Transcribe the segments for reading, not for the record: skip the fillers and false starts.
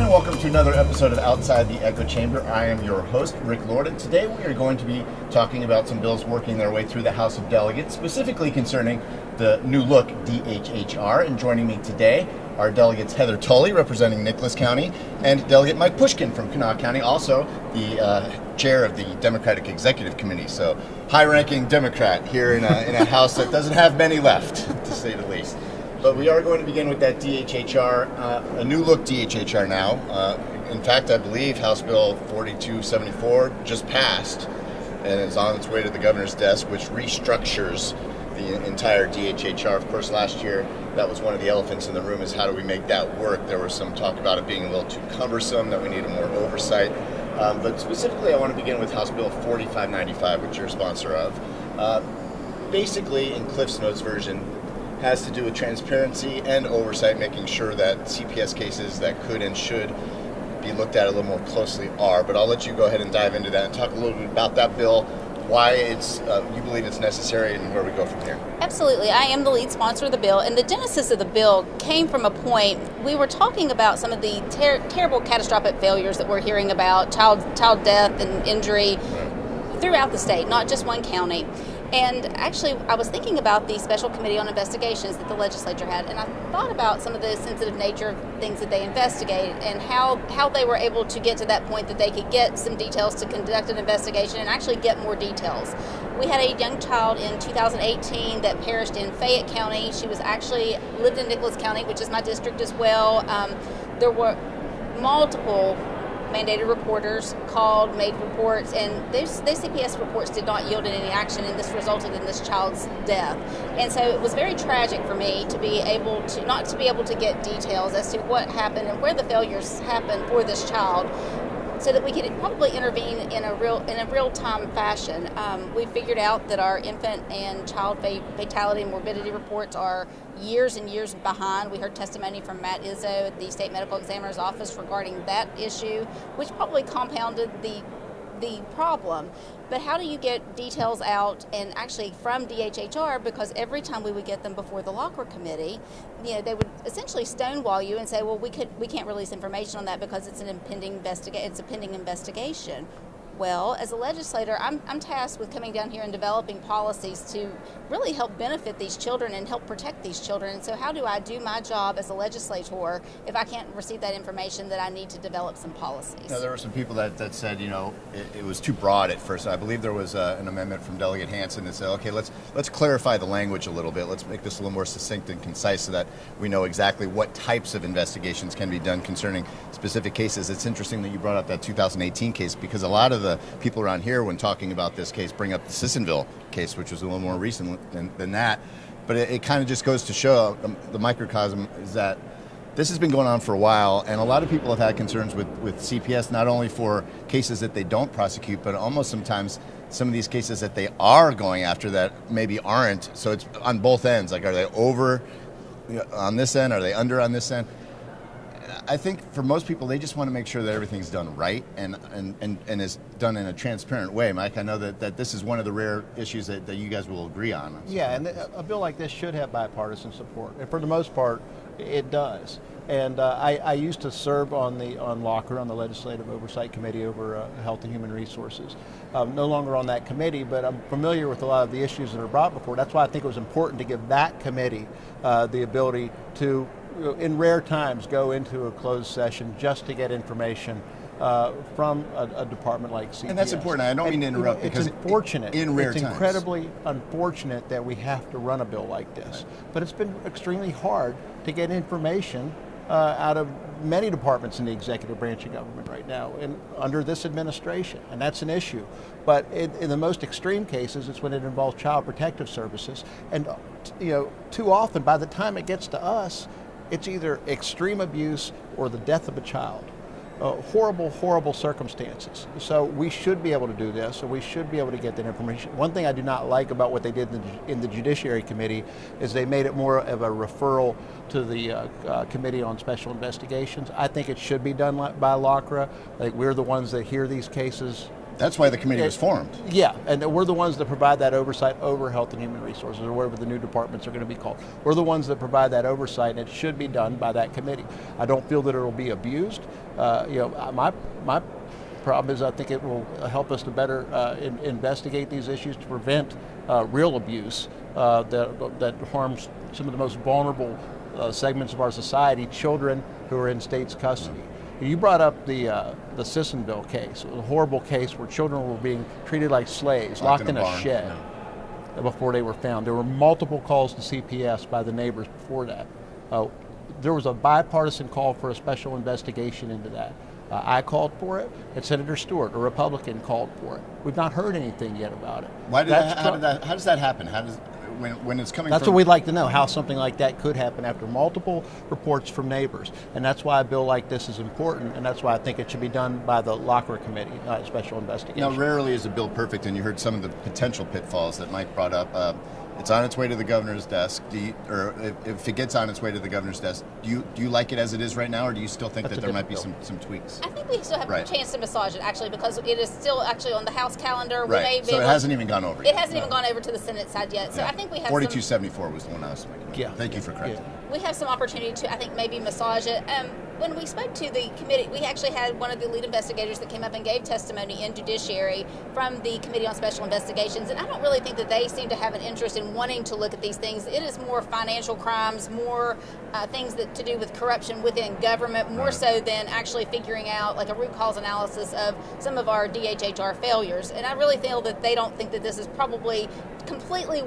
and welcome to another episode of Outside the Echo Chamber. I am your host, Rick Lord, and today we are going to be talking about some bills working their way through the House of Delegates, specifically concerning the new look DHHR. And joining me today are Delegates Heather Tully, representing Nicholas County, and Delegate Mike Pushkin from Kanawha County, also the chair of the Democratic Executive Committee. So, high-ranking Democrat here in a House that doesn't have many left, to say the least. But we are going to begin with that DHHR, a new look DHHR now. In fact, I believe House Bill 4274 just passed and is on its way to the governor's desk, which restructures the entire DHHR. Of course, last year, that was one of the elephants in the room, is how do we make that work? There was some talk about it being a little too cumbersome, that we needed more oversight. But specifically, I want to begin with House Bill 4595, which you're a sponsor of. Basically, in Cliff's Notes version, has to do with transparency and oversight, making sure that CPS cases that could and should be looked at a little more closely are. But I'll let you go ahead and dive into that and talk a little bit about that bill, why it's you believe it's necessary, and where we go from here. Absolutely. I am the lead sponsor of the bill, and the genesis of the bill came from a point. We were talking about some of the terrible catastrophic failures that we're hearing about, child death and injury throughout the state, not just one county. And actually, I was thinking about the Special Committee on Investigations that the legislature had, and I thought about some of the sensitive nature of things that they investigate and how they were able to get to that point that they could get some details to conduct an investigation and actually get more details. We had a young child in 2018 that perished in Fayette County. She was actually lived in Nicholas County, which is my district as well. There were multiple mandated reporters called, made reports, and those CPS reports did not yield in any action, and this resulted in this child's death. And so it was very tragic for me to be able to not to be able to get details as to what happened and where the failures happened for this child, so that we could probably intervene in a real time fashion. We figured out that our infant and child fatality and morbidity reports are years and years behind. We heard testimony from Matt Izzo at the State Medical Examiner's Office regarding that issue, which probably compounded the problem. But how do you get details out, and actually from DHHR, because every time we would get them before the Locker Committee, they would essentially stonewall you and say, well, we can't release information on that because it's a pending investigation. Well, as a legislator, I'm tasked with coming down here and developing policies to really help benefit these children and help protect these children. And so how do I do my job as a legislator if I can't receive that information that I need to develop some policies? Now, there were some people that said, it was too broad at first. I believe there was an amendment from Delegate Hansen that said, okay, let's clarify the language a little bit. Let's make this a little more succinct and concise so that we know exactly what types of investigations can be done concerning specific cases. It's interesting that you brought up that 2018 case, because a lot of the people around here, when talking about this case, bring up the Sissonville case, which was a little more recent than that. But it kind of just goes to show the microcosm is that this has been going on for a while, and a lot of people have had concerns with CPS, not only for cases that they don't prosecute, but almost sometimes some of these cases that they are going after that maybe aren't. So it's on both ends. Like, are they over on this end? Are they under on this end? I think for most people, they just want to make sure that everything's done right and is done in a transparent way. Mike, I know that this is one of the rare issues that you guys will agree on. Yeah, and a bill like this should have bipartisan support, and for the most part, it does. And I used to serve on Locker, on the Legislative Oversight Committee over Health and Human Resources. No longer on that committee, but I'm familiar with a lot of the issues that are brought before. That's why I think it was important to give that committee the ability to, in rare times, go into a closed session just to get information from a department like CPS. And that's important. I don't mean to interrupt, because it's unfortunate. It's incredibly unfortunate that we have to run a bill like this. But it's been extremely hard to get information out of many departments in the executive branch of government right now, and under this administration, and that's an issue. But in the most extreme cases, it's when it involves child protective services, and too often, by the time it gets to us, it's either extreme abuse or the death of a child. Horrible, horrible circumstances. So we should be able to do this, so we should be able to get that information. One thing I do not like about what they did in the Judiciary Committee is they made it more of a referral to the Committee on Special Investigations. I think it should be done by LACRA. Like, we're the ones that hear these cases That's why the committee was formed. Yeah, and we're the ones that provide that oversight over Health and Human Resources, or whatever the new departments are going to be called. We're the ones that provide that oversight, and it should be done by that committee. I don't feel that it will be abused. My problem is I think it will help us to better investigate these issues to prevent real abuse that harms some of the most vulnerable segments of our society, children who are in state's custody. You brought up the Sissonville case. It was a horrible case where children were being treated like slaves, locked in a shed before they were found. There were multiple calls to CPS by the neighbors before that. There was a bipartisan call for a special investigation into that. I called for it, and Senator Stewart, a Republican, called for it. We've not heard anything yet about it. How does that happen? When it's coming That's from... what we'd like to know, how something like that could happen after multiple reports from neighbors. And that's why a bill like this is important, and that's why I think it should be done by the Lockyer Committee, not a special investigation. Now, rarely is a bill perfect, and you heard some of the potential pitfalls that Mike brought up. It's on its way to the governor's desk. If it gets on its way to the governor's desk, do you like it as it is right now, or do you still think that there might be some tweaks? I think we still have a chance to massage it, actually, because it is still actually on the House calendar. Right. So it hasn't even gone over yet. It hasn't even gone over to the Senate side yet. So I think we have 4274 was the one I was making. Yeah. Thank you for correcting. We have some opportunity to, I think, maybe massage it. When we spoke to the committee, we actually had one of the lead investigators that came up and gave testimony in judiciary from the Committee on Special Investigations, and I don't really think that they seem to have an interest in wanting to look at these things. It is more financial crimes, more things that to do with corruption within government, more so than actually figuring out like a root cause analysis of some of our DHHR failures. And I really feel that they don't think that this is probably completely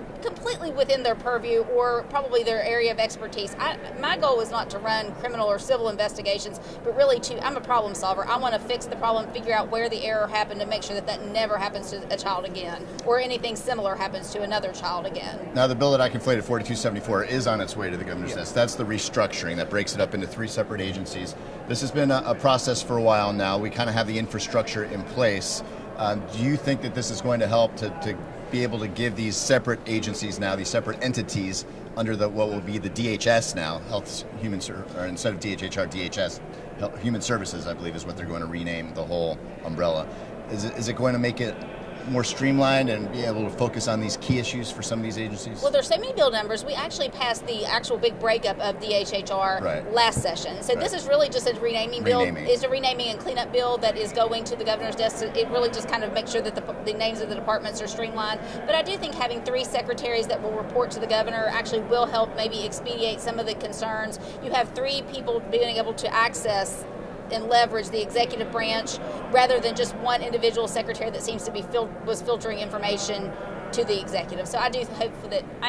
within their purview or probably their area of expertise. My goal is not to run criminal or civil investigations, but really I'm a problem solver. I want to fix the problem, figure out where the error happened, and make sure that that never happens to a child again, or anything similar happens to another child again. Now, the bill that I conflated, 4274, is on its way to the governor's desk. That's the restructuring that breaks it up into 3 separate agencies. This has been a process for a while now. We kind of have the infrastructure in place. Do you think that this is going to help to be able to give these separate agencies now, these separate entities under what will be the DHS now, or instead of DHHR, DHS, Human Services, I believe is what they're going to rename the whole umbrella. Is it going to make it more streamlined and be able to focus on these key issues for some of these agencies? Well, there's so many bill numbers. We actually passed the actual big breakup of DHHR last session. So this is really just a renaming bill. It's a renaming and cleanup bill that is going to the governor's desk. So it really just kind of makes sure that the names of the departments are streamlined. But I do think having 3 secretaries that will report to the governor actually will help maybe expedite some of the concerns. You have 3 people being able to access and leverage the executive branch rather than just one individual secretary that seems to be was filtering information to the executive. So I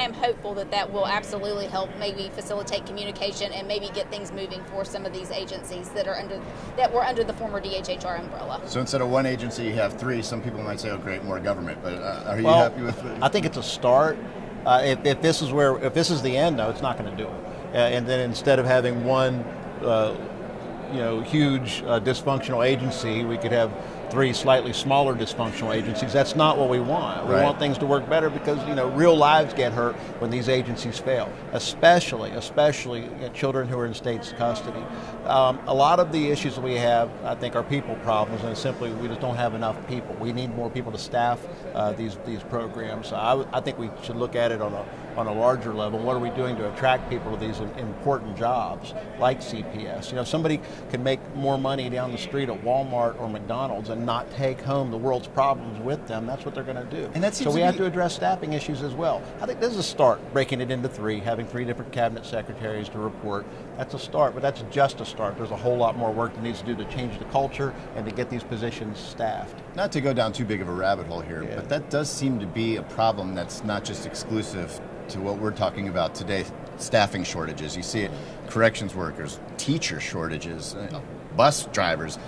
am hopeful that will absolutely help maybe facilitate communication and maybe get things moving for some of these agencies that were under the former DHHR umbrella. So instead of 1 agency, you have 3. Some people might say, "Oh, great, more government." But are you happy with it? I think it's a start. If this is the end, though, it's not going to do it. And then instead of having one huge dysfunctional agency, we could have 3 slightly smaller dysfunctional agencies. That's not what we want. We want things to work better because real lives get hurt when these agencies fail, especially children who are in state's custody. A lot of the issues that we have, I think, are people problems, and simply we just don't have enough people. We need more people to staff these programs. So I think we should look at it on a larger level. What are we doing to attract people to these important jobs like CPS? Somebody can make more money down the street at Walmart or McDonald's and not take home the world's problems with them. That's what they're going to do. And so we have to address staffing issues as well. I think this is a start, breaking it into 3, having 3 different cabinet secretaries to report. That's a start, but that's just a start. There's a whole lot more work that needs to do to change the culture and to get these positions staffed. Not to go down too big of a rabbit hole here, but that does seem to be a problem that's not just exclusive to what we're talking about today, staffing shortages. You see it, corrections workers, teacher shortages, bus drivers.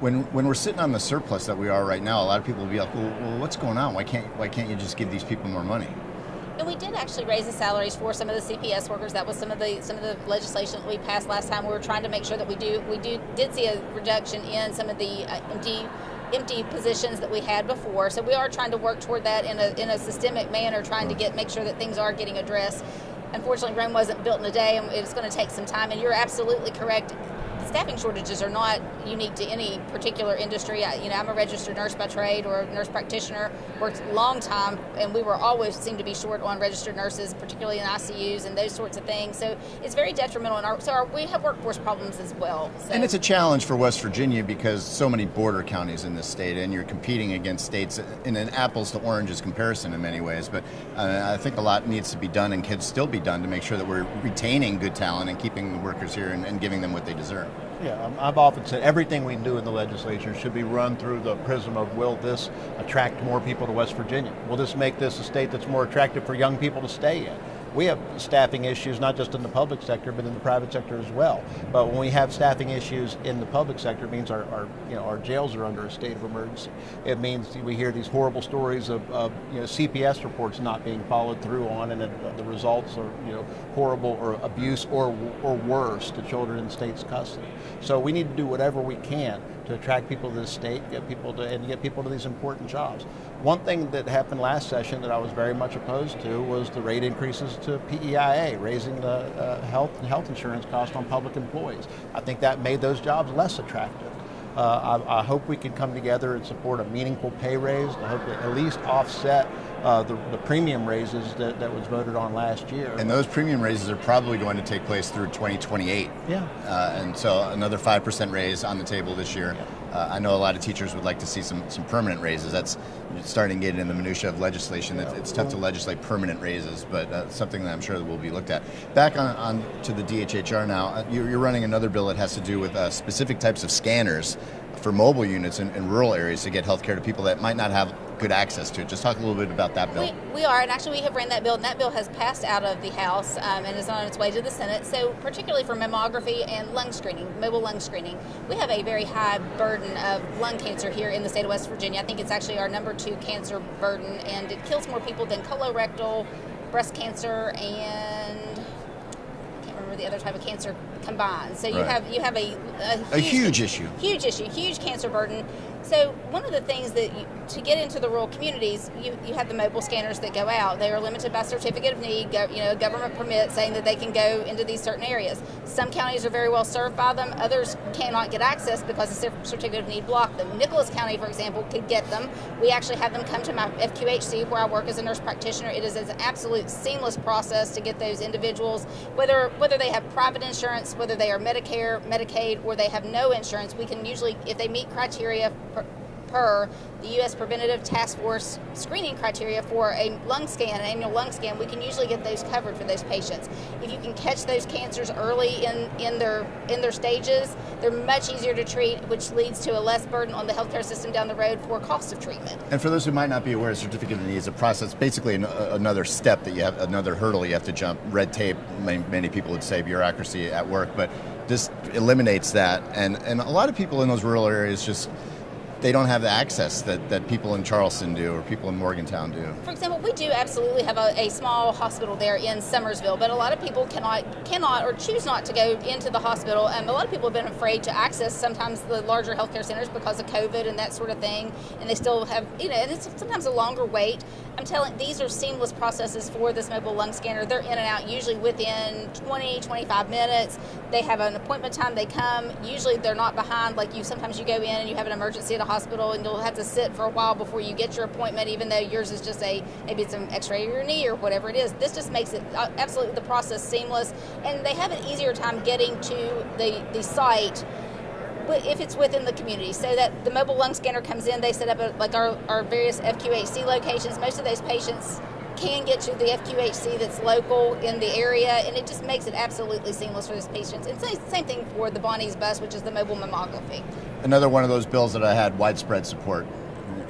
When we're sitting on the surplus that we are right now, a lot of people will be like, well, what's going on? Why can't you just give these people more money? And we did actually raise the salaries for some of the CPS workers. That was some of the legislation that we passed last time. We were trying to make sure that we did see a reduction in some of the empty positions that we had before. So we are trying to work toward that in a systemic manner, trying to make sure that things are getting addressed. Unfortunately, Rome wasn't built in a day, and it's going to take some time. And you're absolutely correct. staffing shortages are not unique to any particular industry. I'm a registered nurse by trade or a nurse practitioner, worked a long time, and we were always seemed to be short on registered nurses, particularly in ICUs and those sorts of things. So it's very detrimental we have workforce problems as well. So. And it's a challenge for West Virginia because so many border counties in this state, and you're competing against states in an apples to oranges comparison in many ways. But I think a lot needs to be done and can still be done to make sure that we're retaining good talent and keeping the workers here and giving them what they deserve. Yeah, I've often said everything we do in the legislature should be run through the prism of, will this attract more people to West Virginia? Will this make this a state that's more attractive for young people to stay in? We have staffing issues not just in the public sector, but in the private sector as well. But when we have staffing issues in the public sector, it means our jails are under a state of emergency. It means we hear these horrible stories of CPS reports not being followed through on, and the results are horrible, or abuse or worse to children in the state's custody. So we need to do whatever we can to attract people to this state, get people to these important jobs. One thing that happened last session that I was very much opposed to was the rate increases to PEIA, raising the health insurance cost on public employees. I think that made those jobs less attractive. I hope we can come together and support a meaningful pay raise. I hope to at least offset the premium raises that was voted on last year. And those premium raises are probably going to take place through 2028. Yeah. And so another 5% raise on the table this year. Yeah. I know a lot of teachers would like to see some permanent raises. That's starting to get in the minutia of legislation. It's tough to legislate permanent raises, but something that I'm sure that will be looked at. Back on to the DHHR now. You're running another bill that has to do with specific types of scanners for mobile units in rural areas to get health care to people that might not have good access to it. Just talk a little bit about that bill. We are, and actually we have ran that bill, and that bill has passed out of the House and is on its way to the Senate. So particularly for mammography and lung screening, mobile lung screening, we have a very high burden of lung cancer here in the state of West Virginia. I think it's actually our number 2 cancer burden, and it kills more people than colorectal, breast cancer, and I can't remember the other type of cancer combined. So you Right. have a huge issue. Huge cancer burden. So one of the things that to get into the rural communities, you have the mobile scanners that go out. They are limited by certificate of need, government permit saying that they can go into these certain areas. Some counties are very well served by them. Others cannot get access because the certificate of need blocked them. Nicholas County, for example, could get them. We actually have them come to my FQHC where I work as a nurse practitioner. It is an absolute seamless process to get those individuals, whether they have private insurance, whether they are Medicare, Medicaid, or they have no insurance. We can usually, if they meet criteria per the U.S. Preventative Task Force screening criteria for a lung scan, an annual lung scan, we can usually get those covered for those patients. If you can catch those cancers early in their stages, they're much easier to treat, which leads to a less burden on the healthcare system down the road for cost of treatment. And for those who might not be aware, certificate of need is a process, basically another step that you have, another hurdle you have to jump. Red tape, many people would say, bureaucracy at work, but this eliminates that. And a lot of people in those rural areas they don't have the access that people in Charleston do or people in Morgantown do. For example, we do absolutely have a small hospital there in Summersville, but a lot of people cannot or choose not to go into the hospital. A lot of people have been afraid to access sometimes the larger healthcare centers because of COVID and that sort of thing, and they still have, and it's sometimes a longer wait. I'm telling, these are seamless processes for this mobile lung scanner. They're in and out usually within 20-25 minutes. They have an appointment time. They come. Usually they're not behind. Like sometimes you go in and you have an emergency at a hospital and you'll have to sit for a while before you get your appointment, even though yours is just maybe it's an x-ray of your knee or whatever it is. This just makes it absolutely the process seamless, and they have an easier time getting to the site if it's within the community. So that the mobile lung scanner comes in, they set up our various FQHC locations. Most of those patients can get to the FQHC that's local in the area, and it just makes it absolutely seamless for those patients. And same thing for the Bonnie's bus, which is the mobile mammography. Another one of those bills that I had widespread support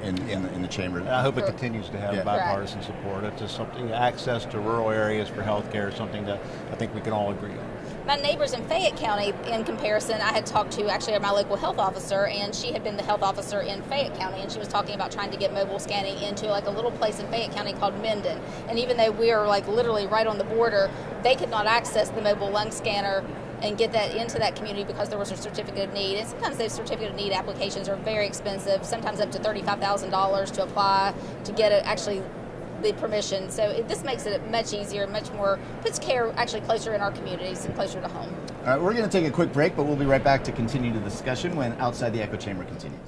in the chamber. And I hope it continues to have bipartisan support. It's just something, access to rural areas for healthcare is something that I think we can all agree on. My neighbors in Fayette County, in comparison, I had talked to actually my local health officer, and she had been the health officer in Fayette County, and she was talking about trying to get mobile scanning into a little place in Fayette County called Minden. And even though we are literally right on the border, they could not access the mobile lung scanner and get that into that community because there was a certificate of need. And sometimes those certificate of need applications are very expensive, sometimes up to $35,000 to apply to get it actually the permission. So this makes it much easier, much more, puts care actually closer in our communities and closer to home. All right, we're going to take a quick break, but we'll be right back to continue the discussion when Outside the Echo Chamber continues.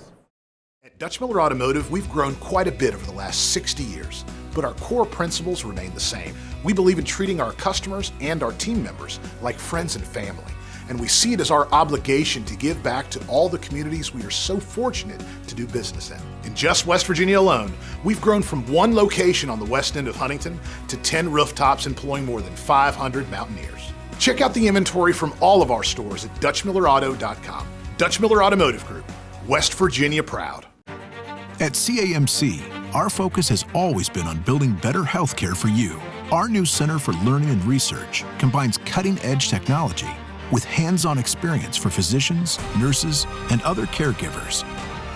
At Dutch Miller Automotive, we've grown quite a bit over the last 60 years, but our core principles remain the same. We believe in treating our customers and our team members like friends and family, and we see it as our obligation to give back to all the communities we are so fortunate to do business in. In just West Virginia alone, we've grown from one location on the west end of Huntington to 10 rooftops employing more than 500 Mountaineers. Check out the inventory from all of our stores at DutchMillerAuto.com. Dutch Miller Automotive Group, West Virginia proud. At CAMC, our focus has always been on building better healthcare for you. Our new Center for Learning and Research combines cutting-edge technology with hands-on experience for physicians, nurses, and other caregivers.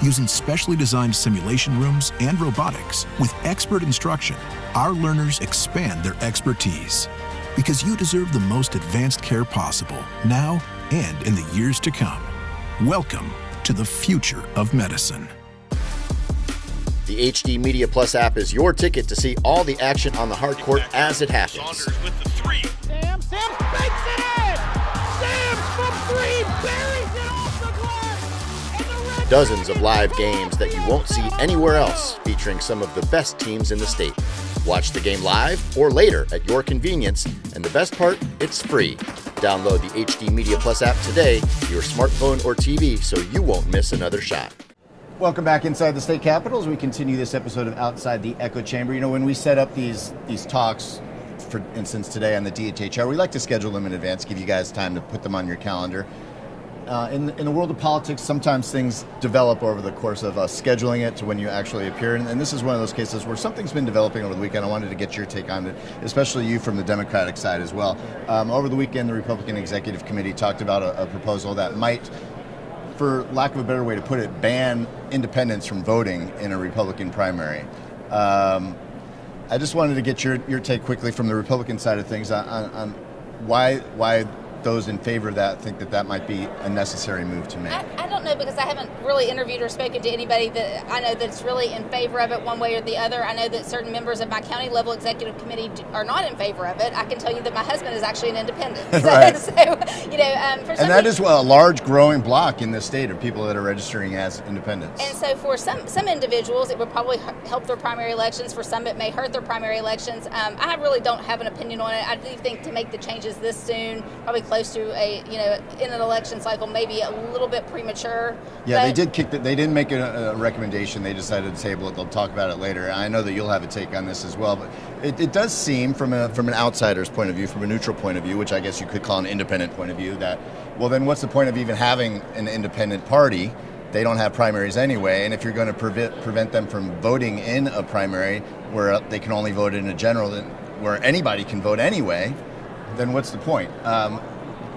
Using specially designed simulation rooms and robotics with expert instruction, our learners expand their expertise. Because you deserve the most advanced care possible, now and in the years to come. Welcome to the future of medicine. The HD Media Plus app is your ticket to see all the action on the hard court as it happens. Saunders with the three. Sims banks it in! Sims from three buries it off the glass! And the Red Dozens of live games that you won't see anywhere else, featuring some of the best teams in the state. Watch the game live or later at your convenience, and the best part, it's free. Download the HD Media Plus app today to your smartphone or TV so you won't miss another shot. Welcome back inside the state capitol as we continue this episode of Outside the Echo Chamber. You know, when we set up these talks, for instance today on the DHHR, we like to schedule them in advance, give you guys time to put them on your calendar. In the world of politics, sometimes things develop over the course of us scheduling it to when you actually appear. And this is one of those cases where something's been developing over the weekend. I wanted to get your take on it, especially you from the Democratic side as well. Over the weekend, the Republican Executive Committee talked about a proposal that might, for lack of a better way to put it, ban independents from voting in a Republican primary. I just wanted to get your take quickly from the Republican side of things on why those in favor of that think that might be a necessary move to make. I don't know, because I haven't really interviewed or spoken to anybody that I know that's really in favor of it one way or the other. I know that certain members of my county level executive committee are not in favor of it. I can tell you that my husband is actually an independent. So, Right. so you know, for some And that people, is a large growing block in this state of people that are registering as independents. and so for some individuals, it would probably help their primary elections. For some, it may hurt their primary elections. I really don't have an opinion on it. I do think to make the changes this soon, probably close to in an election cycle, maybe a little bit premature. Yeah, they but- did they didn't make a recommendation. They decided to table it. They'll talk about it later. I know that you'll have a take on this as well, but it does seem from an outsider's point of view, from a neutral point of view, which I guess you could call an independent point of view, that, well, then what's the point of even having an independent party? They don't have primaries anyway, and if you're going to prevent them from voting in a primary where they can only vote in a general, where anybody can vote anyway, then what's the point?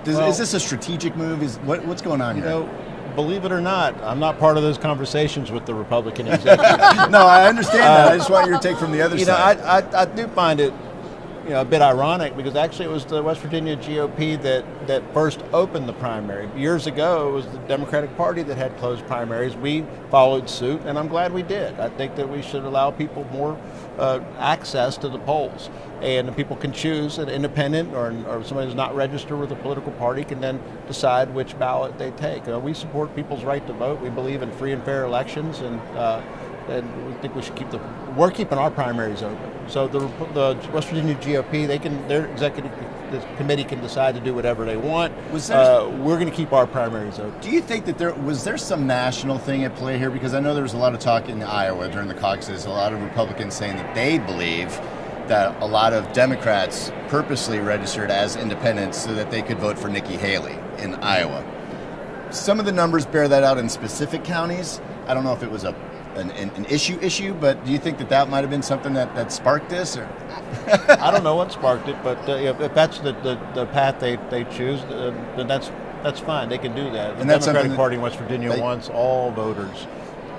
Is this a strategic move? What's going on You here? know, believe it or not, I'm not part of those conversations with the Republican executive. No, I understand that. I just want your take from the other You know, side. I do find it, a bit ironic, because actually it was the West Virginia GOP that first opened the primary. Years ago, it was the Democratic Party that had closed primaries. We followed suit, and I'm glad we did. I think that we should allow people more access to the polls, and people can choose an independent or somebody who's not registered with a political party can then decide which ballot they take. We support people's right to vote. We believe in free and fair elections, and we think we should we're keeping our primaries open. So the West Virginia GOP, their executive committee can decide to do whatever they want. We're going to keep our primaries open. Do you think that there was some national thing at play here? Because I know there was a lot of talk in Iowa during the caucuses, a lot of Republicans saying that they believe that a lot of Democrats purposely registered as independents so that they could vote for Nikki Haley in Iowa. Some of the numbers bear that out in specific counties. I don't know if it was an issue, but do you think that might have been something that sparked this? Or? I don't know what sparked it, but if that's the path they choose, then that's fine. They can do that. The And that's Democratic something Party in West Virginia wants all voters.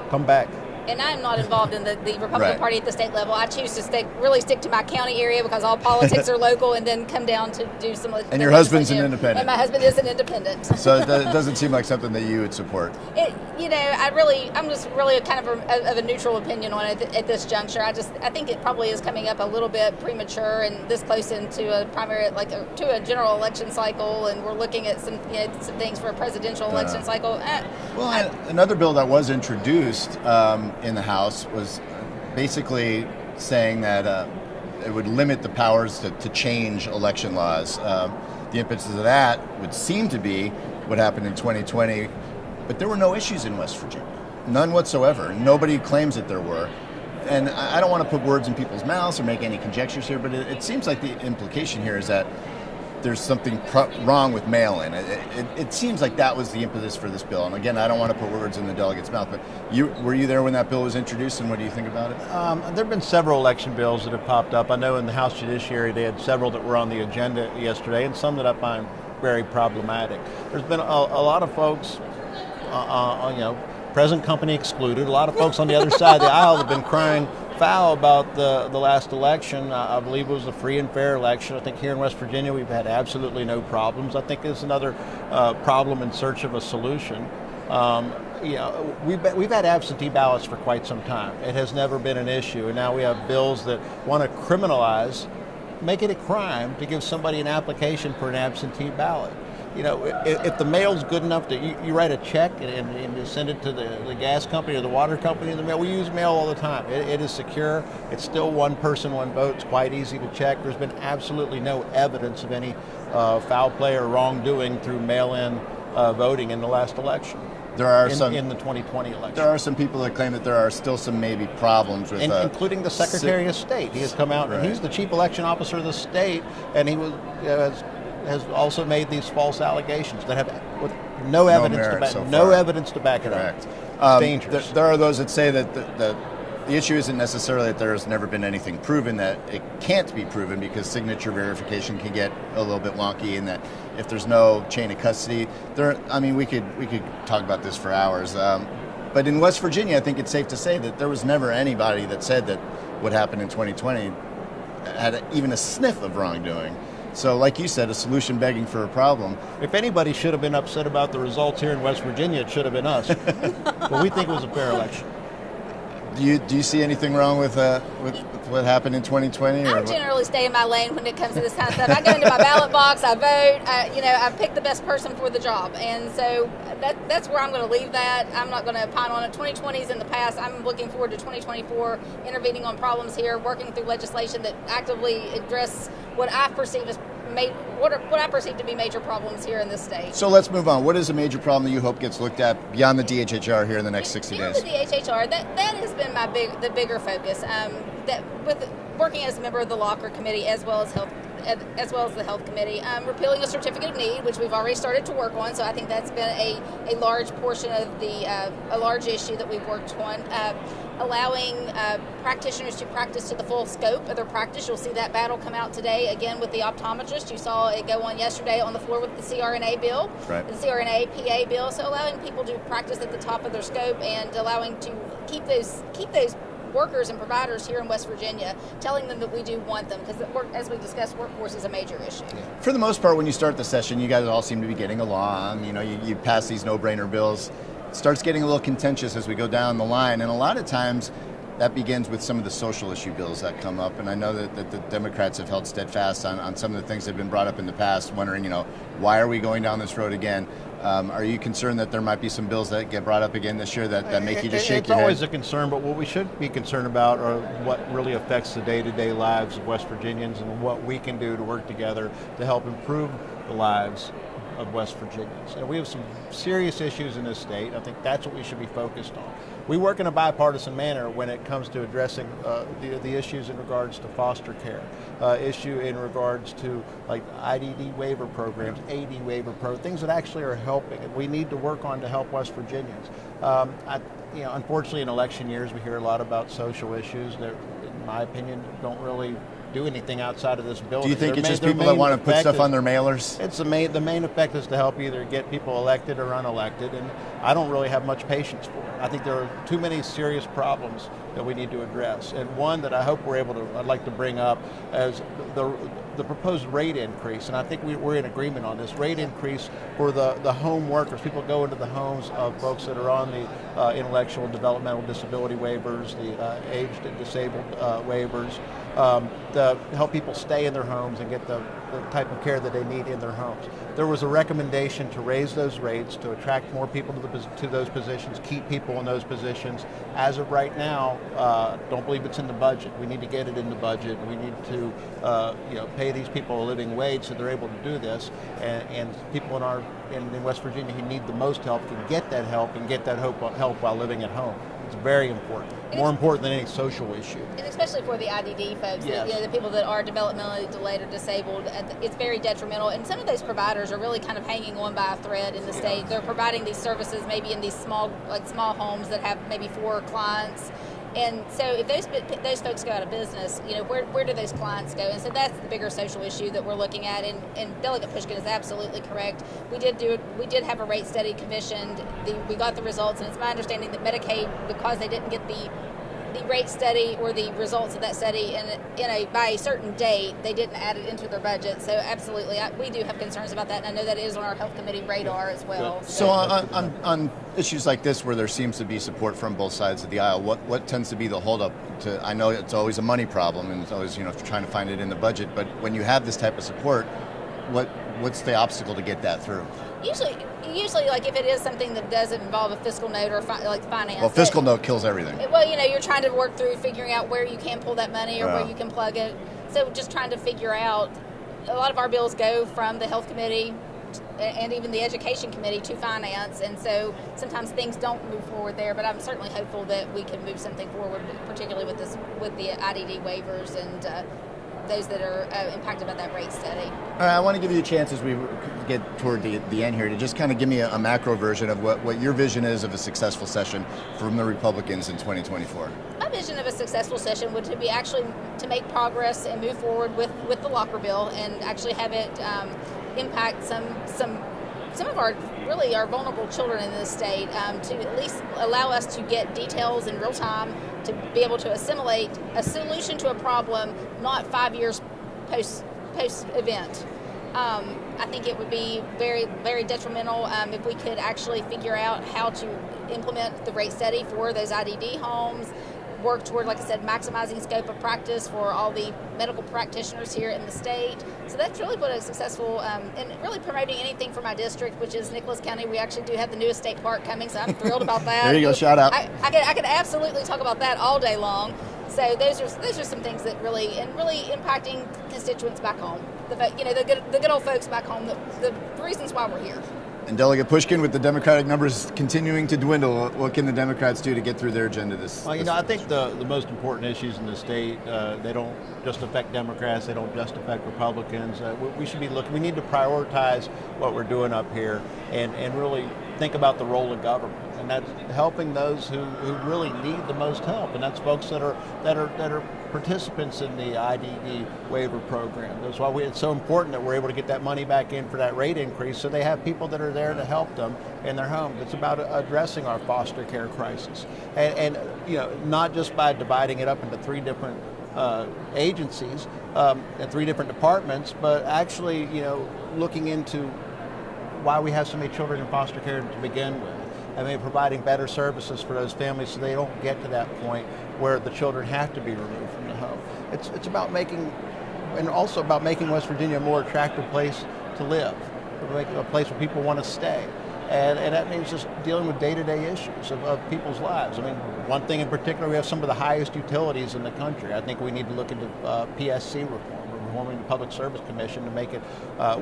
Come back. And I'm not involved in the Republican Right. Party at the state level. I choose to stick to my county area because all politics are local, and then come down to do some. And your husband's an legislative. independent. And my husband is an independent. So it doesn't seem like something that you would support. I'm just really kind of a neutral opinion on it at this juncture. I think it probably is coming up a little bit premature and this close into a primary, to a general election cycle, and we're looking at some things for a presidential election cycle. Another bill that was introduced in the House was basically saying that it would limit the powers to change election laws. The impetus of that would seem to be what happened in 2020, but there were no issues in West Virginia. None whatsoever. Nobody claims that there were. And I don't want to put words in people's mouths or make any conjectures here, but it seems like the implication here is that there's something wrong with mail-in. It seems like that was the impetus for this bill. And again, I don't want to put words in the delegate's mouth, but were you there when that bill was introduced, and what do you think about it? There have been several election bills that have popped up. I know in the House Judiciary they had several that were on the agenda yesterday, and some that I find very problematic. There's been a lot of folks, present company excluded, a lot of folks on the other side of the aisle have been crying foul about the last election. I believe it was a free and fair election. I think here in West Virginia we've had absolutely no problems. I think it's another problem in search of a solution. We've had absentee ballots for quite some time. It has never been an issue, and now we have bills that want to criminalize, make it a crime to give somebody an application for an absentee ballot. If the mail's good enough that you write a check and you send it to the gas company or the water company in the mail. We use mail all the time. It is secure. It's still one person, one vote. It's quite easy to check. There's been absolutely no evidence of any foul play or wrongdoing through mail-in voting in the last election. There are in the 2020 election. There are some people that claim that there are still some maybe problems with, including the Secretary of State. He has come out, and he's the chief election officer of the state, and he has also made these false allegations that have with no evidence to back it up. It's dangerous. There are those that say that the issue isn't necessarily that there has never been anything proven, that it can't be proven because signature verification can get a little bit wonky, and that if there's no chain of custody, we could talk about this for hours. But in West Virginia, I think it's safe to say that there was never anybody that said that what happened in 2020 had even a sniff of wrongdoing. So like you said, a solution begging for a problem. If anybody should have been upset about the results here in West Virginia, it should have been us. But we think it was a fair election. Do you see anything wrong with what happened in 2020? I generally stay in my lane when it comes to this kind of stuff. I go into my ballot box, I vote, I pick the best person for the job. And so that's where I'm going to leave that. I'm not going to opine on it. 2020's in the past. I'm looking forward to 2024, intervening on problems here, working through legislation that actively address what I perceive to be major problems here in this state. So let's move on. What is a major problem that you hope gets looked at beyond the DHHR here in the next 60 days? Beyond the DHHR, that has been the bigger focus. That with working as a member of the Locker Committee as well as the Health Committee, repealing a certificate of need, which we've already started to work on. So I think that's been a large portion of a large issue that we've worked on. Allowing practitioners to practice to the full scope of their practice. You'll see that battle come out today again with the optometrist. You saw it go on yesterday on the floor with the CRNA bill, the CRNA PA bill. So allowing people to practice at the top of their scope and allowing to keep those workers and providers here in West Virginia, telling them that we do want them, because as we discussed, workforce is a major issue. For the most part, when you start the session, you guys all seem to be getting along. You pass these no-brainer bills. It starts getting a little contentious as we go down the line, and a lot of times that begins with some of the social issue bills that come up. And I know that the Democrats have held steadfast on some of the things that have been brought up in the past, wondering, why are we going down this road again? Are you concerned that there might be some bills that get brought up again this year that make you just shake your head? It's always a concern, but what we should be concerned about are what really affects the day-to-day lives of West Virginians and what we can do to work together to help improve the lives of West Virginians. And we have some serious issues in this state. I think that's what we should be focused on. We work in a bipartisan manner when it comes to addressing the issues in regards to foster care, issue in regards to like IDD waiver programs, AD waiver programs, things that actually are helping and we need to work on to help West Virginians. Unfortunately in election years we hear a lot about social issues that, in my opinion, don't really do anything outside of this building. Do you think it's just people that want to put stuff on their mailers? It's the main effect is to help either get people elected or unelected, I don't really have much patience for it. I think there are too many serious problems that we need to address. And one that I hope I'd like to bring up is the proposed rate increase. And I think we're in agreement on this rate increase for the home workers. People go into the homes of folks that are on the intellectual and developmental disability waivers, the aged and disabled waivers, to help people stay in their homes and get the type of care that they need in their homes. There was a recommendation to raise those rates to attract more people to those positions, keep people in those positions. As of right now, don't believe it's in the budget. We need to get it in the budget. We need to pay these people a living wage so they're able to do this. And people in West Virginia who need the most help can get that help and get that help while living at home. It's very important. More important than any social issue. And especially for the IDD folks, yes. the people that are developmentally delayed or disabled, it's very detrimental. And some of those providers are really kind of hanging on by a thread in the state. They're providing these services maybe in these small homes that have maybe 4 clients. And so if those folks go out of business, where do those clients go? And so that's the bigger social issue that we're looking at. And Delegate Pushkin is absolutely correct. We did have a rate study commissioned. We got the results, and it's my understanding that Medicaid, because they didn't get the rate study or the results of that study by a certain date, they didn't add it into their budget. So absolutely, we do have concerns about that, and I know that is on our health committee radar as well. So on issues like this where there seems to be support from both sides of the aisle, what tends to be the holdup? I know it's always a money problem, and it's always trying to find it in the budget. But when you have this type of support, what's the obstacle to get that through? Usually, like if it is something that doesn't involve a fiscal note or finance. Well, fiscal note kills everything. Well, you're trying to work through figuring out where you can pull that money or where you can plug it. So just trying to figure out. A lot of our bills go from the health committee and even the education committee to finance, and so sometimes things don't move forward there. But I'm certainly hopeful that we can move something forward, particularly with the IDD waivers and those that are impacted by that rate study. All right, I want to give you a chance as we get toward the end here to just kind of give me a macro version of what your vision is of a successful session from the Republicans in 2024. My vision of a successful session would be actually to make progress and move forward with the locker bill and actually have it impact some of our vulnerable children in this state, to at least allow us to get details in real time, to be able to assimilate a solution to a problem not 5 years post event. I think it would be very, very detrimental if we could actually figure out how to implement the rate study for those IDD homes, work toward, like I said, maximizing scope of practice for all the medical practitioners here in the state. So that's really what a successful, and really promoting anything for my district, which is Nicholas County. We actually do have the newest state park coming, so I'm thrilled about that. There you go, shout out. I could absolutely talk about that all day long. So those are some things that really impacting constituents back home. The good old folks back home. The reasons why we're here. And Delegate Pushkin, with the Democratic numbers continuing to dwindle, what can the Democrats do to get through their agenda this? Well, I think the most important issues in the state, they don't just affect Democrats, they don't just affect Republicans. We should be looking. We need to prioritize what we're doing up here and really think about the role of government, and that's helping those who really need the most help, and that's folks that are participants in the IDD waiver program. That's why it's so important that we're able to get that money back in for that rate increase, so they have people that are there to help them in their home. It's about addressing our foster care crisis, and not just by dividing it up into 3 different agencies and 3 different departments, but actually looking into why we have so many children in foster care to begin with. I mean, providing better services for those families so they don't get to that point where the children have to be removed from the home. It's about making West Virginia a more attractive place to live, a place where people want to stay. And that means just dealing with day-to-day issues of people's lives. I mean, one thing in particular, we have some of the highest utilities in the country. I think we need to look into PSC reforming the Public Service Commission to make it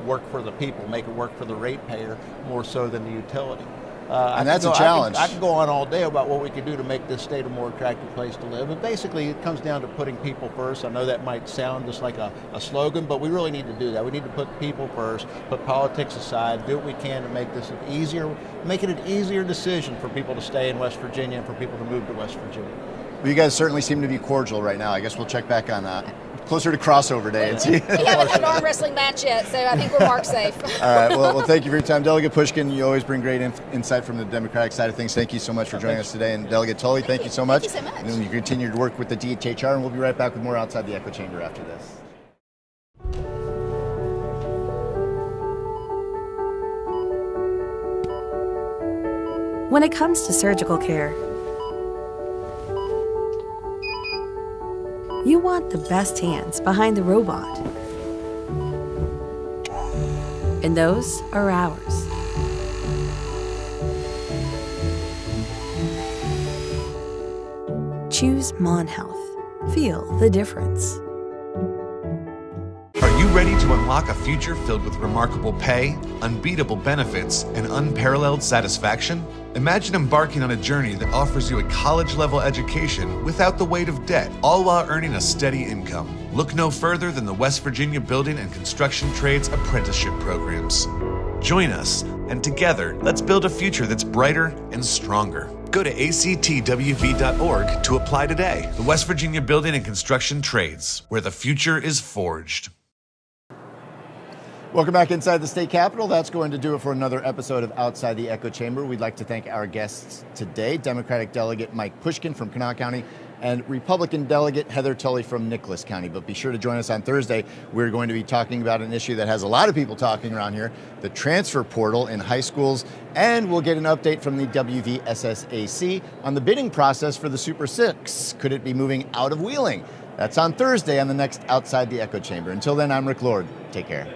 work for the people, make it work for the ratepayer more so than the utility. And that's a challenge. I can go on all day about what we can do to make this state a more attractive place to live. And basically, it comes down to putting people first. I know that might sound just like a slogan, but we really need to do that. We need to put people first, put politics aside, do what we can to make this make it an easier decision for people to stay in West Virginia and for people to move to West Virginia. Well, you guys certainly seem to be cordial right now. I guess we'll check back on that. closer to crossover day. We haven't had an arm wrestling match yet, so I think we're marked safe. All right. Well, thank you for your time, Delegate Pushkin. You always bring great insight from the Democratic side of things. Thank you so much for joining us today. And Delegate Tully, thank you so much. Thank you so much. And you continue to work with the DHHR, and we'll be right back with more Outside the Echo Chamber after this. When it comes to surgical care, you want the best hands behind the robot. And those are ours. Choose Mon Health. Feel the difference. Are you ready to unlock a future filled with remarkable pay, unbeatable benefits, and unparalleled satisfaction? Imagine embarking on a journey that offers you a college-level education without the weight of debt, all while earning a steady income. Look no further than the West Virginia Building and Construction Trades Apprenticeship Programs. Join us, and together, let's build a future that's brighter and stronger. Go to actwv.org to apply today. The West Virginia Building and Construction Trades, where the future is forged. Welcome back inside the state capitol. That's going to do it for another episode of Outside the Echo Chamber. We'd like to thank our guests today, Democratic Delegate Mike Pushkin from Kanawha County and Republican Delegate Heather Tully from Nicholas County. But be sure to join us on Thursday. We're going to be talking about an issue that has a lot of people talking around here, the transfer portal in high schools, and we'll get an update from the WVSSAC on the bidding process for the Super 6. Could it be moving out of Wheeling? That's on Thursday on the next Outside the Echo Chamber. Until then, I'm Rick Lord. Take care.